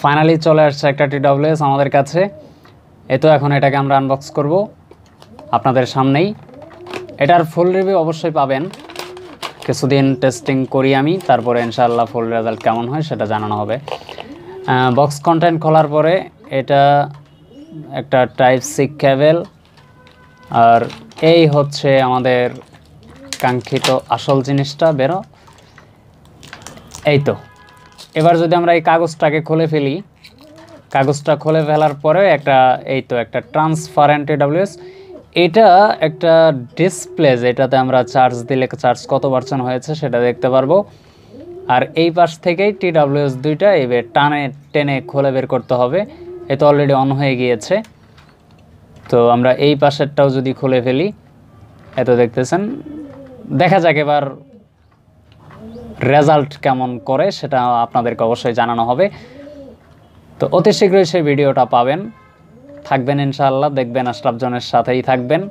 Finally চলে আসছে একটা টিডব্লিউএস আমাদের কাছে। তো এখন এটাকে আমরা আনবক্স করব আপনাদের সামনেই। এটার ফুল রিভিউ অবশ্যই পাবেন, কিছুদিন টেস্টিং করি আমি, তারপরে ইনশাআল্লাহ ফুল রেজাল্ট কেমন হয় সেটা জানানো হবে। বক্স কন্টেন্ট খোলার পরে এটা একটা টাইপ সি কেবল, আর এই হচ্ছে আমাদের কাঙ্ক্ষিত আসল জিনিসটা বেরো। এই তো এবার যদি আমরা এই কাগজটাকে খুলে ফেলি, কাগজটা খুলে ফেলার পরে একটা ট্রান্সপারেন্ট টিডব্লিউএস, এটা একটা ডিসপ্লে, যেটাতে আমরা চার্জ দিলে চার্জ কত পার্সেন্ট হয়েছে সেটা দেখতে পারবো। আর এই পাশ থেকেই টিডব্লিউএস দুইটা এবার টেনে খুলে বের করতে হবে। এ তো অলরেডি অন হয়ে গিয়েছে। তো আমরা এই পাশেরটাও যদি খুলে ফেলি, এত দেখতেছেন, দেখা যাক এবার রেজাল্ট কেমন করে সেটা আপনাদেরকে অবশ্যই জানানো হবে। তো অতি শীঘ্রই সেই ভিডিওটা পাবেন, থাকবেন ইনশাআল্লাহ, দেখবেন আশরাফ জনের সাথেই থাকবেন।